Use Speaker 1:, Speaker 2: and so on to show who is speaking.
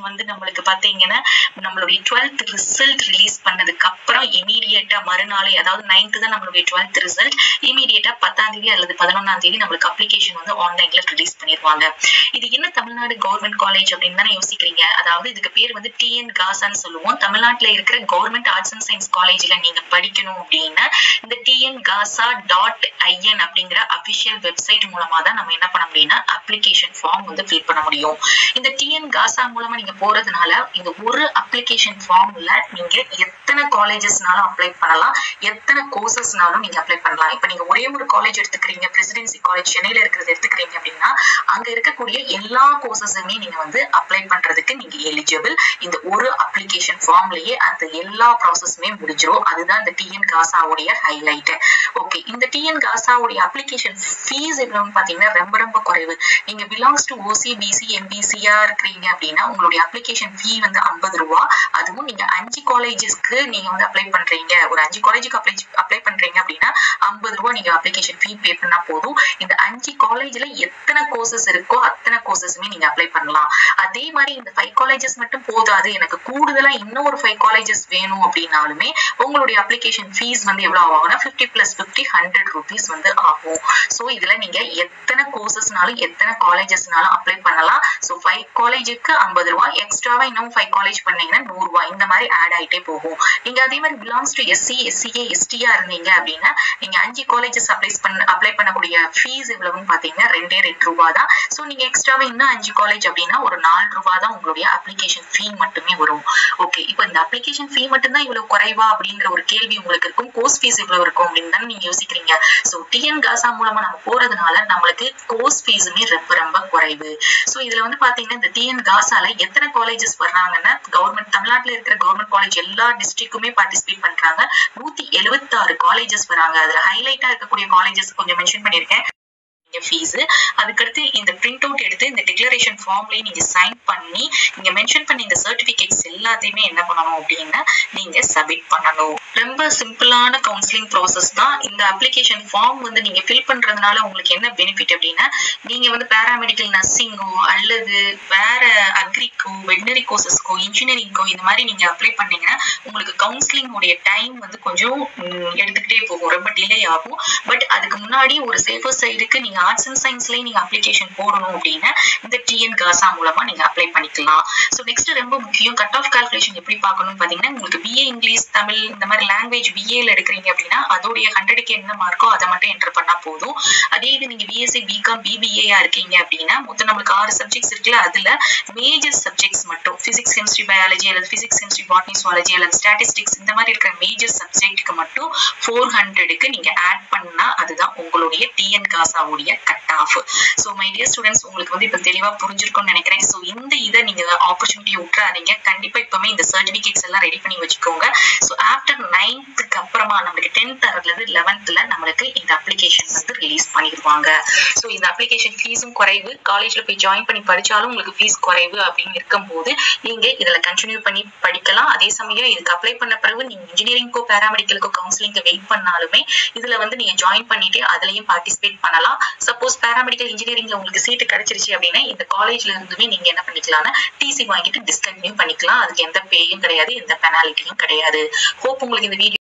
Speaker 1: வந்து நம்மளுக்கு பாத்தீங்கன்னா நம்மளுடைய 12th ரிசல்ட் ரிலீஸ் பண்ணதுக்கு அப்புறம் இமீடியட்டா மறுநாளே, அதாவது 9th தான் நம்மளுடைய 12th ரிசல்ட், இமீடியட்டா 10ஆம் தேதி அல்லது 11ஆம் தேதி நம்மளுக்கு அப்ளிகேஷன் வந்து ஆன்லைன்ல ரிலீஸ் பண்ணிடுவாங்க. இது என்ன தமிழ்நாடு கவர்மெண்ட் காலேஜ் அப்படின்னு தானே யோசிக்கிறீங்க. அதாவது இதுக்கு பேர் வந்து டிஎன் காசான்னு சொல்லுவோம். தமிழ்நாட்டுல இருக்கிற கவர்மெண்ட் ஆர்ட்ஸ் அண்ட் சயின்ஸ் காலேஜ்ல நீங்க படிக்கணும் அப்படின்னா இந்த tngasa.in அப்படிங்கிற அபிஷியல் வெப்சைட் மூலமா தான் நம்ம என்ன பண்ண முடியும்னா அப்ளிகேஷன் ஃபார்ம் வந்து ஃபில் பண்ண முடியும். இந்த டிஎன் காசா மூலமா நீங்க போறதுனால இந்த ஒரு அப்ளிகேஷன் ஃபார்ம்ல நீங்க எத்தனை காலேஜஸ்னாலும் அப்ளை பண்ணலாம், எத்தனை கோர்சஸ்னாலும் நீங்க அப்ளை பண்ணலாம். இப்ப நீங்க ஒரே ஒரு காலேஜ் எடுத்துக்கிறீங்க, பிரசிடென்சி காலேஜ் சென்னையில இருக்கிறது எடுத்துக்கிறீங்க அப்படின்னா அங்க இருக்கக்கூடிய எல்லா கோர்சஸுமே நீங்க வந்து அப்ளை பண்றதுக்கு நீங்க எலிஜிபிள். இந்த ஒரு அப்ளிகேஷன் ஃபார்ம்லயே அந்த எல்லா ப்ராசஸுமே முடிஞ்சிடும். அதுதான் இந்த டிஎன் காசாவுடைய ஹைலைட். ஓகே, இந்த டிஎன் காசாவுடைய அப்ளிகேஷன் ஃபீஸ் எவ்வளவுன்னு பாத்தீங்கன்னா ரொம்ப ரொம்ப குறைவு. நீங்க பிலாங்ஸ் டு ஓசி பிசி எம்பிசியா இருக்கிறீங்க அப்படின்னா உங்களுடைய அப்ளிகேஷன் ஃபீ வந்து 50 ரூபா. அதுவும் நீங்க 5 காலேஜஸ்க்கு நீங்க வந்து அப்ளை பண்றீங்க, ஒரு 5 காலேஜுக்கு அப்ளை பண்றீங்க அப்படின்னா 50 ரூபா நீங்க அப்ளிகேஷன் ஃபீ பே பண்ணா போதும். இந்த 5 காலேஜ்ல எத்தனை கோர்சஸ் இருக்கோ அத்தனை கோர்சஸுமே நீங்க அப்ளை பண்ணலாம். அதே மாதிரி இந்த 5 காலேஜஸ் மட்டும் போதாது, எனக்கு கூடுதலா இன்னும் ஒரு 5 காலேஜஸ் வேணும் அப்படின்னாலுமே உங்களுடைய அப்ளிகேஷன் ஃபீஸ் வந்து எவ்வளவு ஆகும்னா 50 + 50 100 rupees வந்து ஆகும். சோ இதுல நீங்க எத்தனை கோர்சஸ்னாலும் எத்தனை காலேஜஸ்னாலும் அப்ளை பண்ணலாம். சோ 5 காலேஜுக்கு 50 ரூபாய், எக்ஸ்ட்ராவா இன்னும் 5 காலேஜ் பண்ணீங்கன்னா 100 ரூபாய், இந்த மாதிரி ஆட் ஆயிட்டே போகும். நீங்க அதே மாதிரி பிலாங்ஸ் டு எஸ்சி எஸ்சிஏ எஸ்டியா இருந்தீங்க அப்படின்னா நீங்க 5 காலேஜஸ் அப்ளை பண்ணக்கூடிய ஃபீஸ் எவ்வளவுன்னு பாத்தீங்கன்னா 2 ரூபாய் தான். சோ நீங்க எக்ஸ்ட்ராவா இன்னும் 5 காலேஜ் அப்படின்னா ஒரு 4 ரூபாய் தான் உங்களுடைய அப்ளிகேஷன் ஃபீ மட்டுமே வரும். ஓகே, இப்போ இந்த அப்ளிகேஷன் ஃபீ மட்டும் தான் இவ்வளவு குறைவா அப்படிங்கிற ஒரு கேள்வி உங்களுக்கு இருக்கும். கோர்ஸ் ஃபீஸ் இவ்வளவு இருக்கும் அப்படின்னு தான் நீங்க யோசிக்கிறீங்க. சோ டிஎன் காசா மூலமா நம்ம போறதுனால நம்மளுக்கு கோர்ஸ் ஃபீஸுமே ரொம்ப ரொம்ப குறைவு. சோ இதுல வந்து பாத்தீங்கன்னா இந்த டிஎன் காசால எத்தனை காலேஜஸ் வர்றாங்கன்னா கவர்மெண்ட் தமிழ்நாட்டுல இருக்கிற கவர்மெண்ட் காலேஜ் எல்லா டிஸ்ட்ரிக்ட்டுமே பார்ட்டிசிபேட் பண்றாங்க. 176 காலேஜஸ் வராங்க. அதுல ஹைலைட்டா இருக்கக்கூடிய காலேஜஸ் கொஞ்சம் மென்ஷன் பண்ணிருக்கேன். ஃபீஸ் அதுக்கடுத்து இந்த பிரிண்ட் அவுட் எடுத்து இந்த டிக்ளரேஷன் ஃபார்ம்லயே நீங்க சைன் பண்ணி நீங்க மென்ஷன் பண்ணி இந்த சர்டிபிகேட்ஸ் எல்லாத்தையுமே என்ன பண்ணணும் அப்படின்னா நீங்க சப்மிட் பண்ணணும். ரொம்ப சிம்பிளான கவுன்சிலிங் ப்ராசஸ் தான். இந்த அப்ளிகேஷன் ஃபார்ம் வந்து நீங்க ஃபில் பண்றதுனால உங்களுக்கு என்ன பெனிஃபிட் அப்படின்னா நீங்க வந்து பேராமெடிக்கல் நர்சிங்கோ அல்லது வேற அக்ரிக்கோ வெட்னரி கோர்சஸ்க்கோ இன்ஜினியரிங்கோ இந்த மாதிரி நீங்க அப்ளை பண்ணீங்கன்னா உங்களுக்கு கவுன்சிலிங் உடைய டைம் வந்து கொஞ்சம் எடுத்துக்கிட்டே போகும், ரொம்ப டிலே ஆகும். பட் அதுக்கு முன்னாடி ஒரு சேஃபர் சைடுக்கு நீங்க ஆர்ட்ஸ் அண்ட் சயின்ஸ்லயே நீங்க அப்ளிகேஷன் போடணும் அப்படின்னா இந்த டிஎன் காசா மூலமா நீங்க அப்ளை பண்ணிக்கலாம். சோ நெக்ஸ்ட் ரொம்ப முக்கியம், கட் ஆஃப் கால்குலேஷன் எப்படி பார்க்கணும்னு பாத்தீங்கன்னா உங்களுக்கு பிஏ இங்கிலீஷ் தமிழ் இந்த மாதிரி லாங்குவேஜ் பிஏல எடுக்கிறீங்க அப்படின்னா அதோடைய 100க்கு என்ன மார்க்கோ அதை மட்டும் என்டர் பண்ணா போதும். அதே இது நீங்க பிஎஸ்சி பிகாம் பிபிஏயா இருக்கீங்க அப்படின்னா மொத்தம் நம்மளுக்கு 6 சப்ஜெக்ட்ஸ் இருக்குல்ல, அதுல மேஜர் சப்ஜெக்ட்ஸ் மட்டும் பிசிக்ஸ் கெமிஸ்ட்ரி பயாலஜி அல்லது பிசிக்ஸ் கெமிஸ்ட்ரி பாட்னி சுவாலஜி அல்லது ஸ்டாட்டிஸ்டிக்ஸ் இந்த மாதிரி இருக்கிற மேஜர் சப்ஜெக்ட்டுக்கு மட்டும் 400க்கு நீங்க ஆட் பண்ணா அதுதான் உங்களுடைய டிஎன் காசாவுடைய cut off. So my dear students, உங்களுக்கு வந்து இப்ப தெளிவா புரிஞ்சிருக்கும்னு நினைக்கிறேன். சோ இந்த இதை நீங்க ஆப்பர்ச்சுனிட்டியை விட்டுறாதீங்க. கண்டிப்பா இப்பவுமே இந்த சர்டிபிகேட்ஸ் எல்லாம் ரெடி பண்ணி வச்சுக்கோங்க. சோ ஆஃப்டர் 9th அப்புறமா நம்மளுக்கு 10th அல்லது 11th நம்மளுக்கு இந்த அப்ளிகேஷன் வந்து ரிலீஸ் பண்ணிடுவாங்க. சோ இந்த அப்ளிகேஷன் ஃபீஸும் குறைவு, காலேஜ்ல போய் ஜாயின் பண்ணி படிச்சாலும் உங்களுக்கு ஃபீஸ் குறைவு அப்படின்னு இருக்கும்போது நீங்க இதுல கண்டினியூ பண்ணி படிக்கலாம். அதே சமயம் இதுக்கு அப்ளை பண்ண பிறகு நீங்க இன்ஜினியரிங்கோ பேராமெடிக்கலுக்கோ கவுன்சிலிங்க்கு வெயிட் பண்ணாலுமே இதுல வந்து நீங்க ஜாயின் பண்ணிட்டு அதுலயும் பார்ட்டிசிபேட் பண்ணலாம். சப்போஸ் பேராமெடிக்கல் இன்ஜினியரிங்ல உங்களுக்கு சீட்டு கிடைச்சிருச்சு அப்படின்னா இந்த காலேஜ்ல இருந்துமே நீங்க என்ன பண்ணிக்கலாம்னா டிசி வாங்கிட்டு டிஸ்கண்டினியூ பண்ணிக்கலாம். அதுக்கு எந்த பேயும் கிடையாது, எந்த பெனாலிட்டியும் கிடையாது. ஹோப் உங்களுக்கு இந்த வீடியோ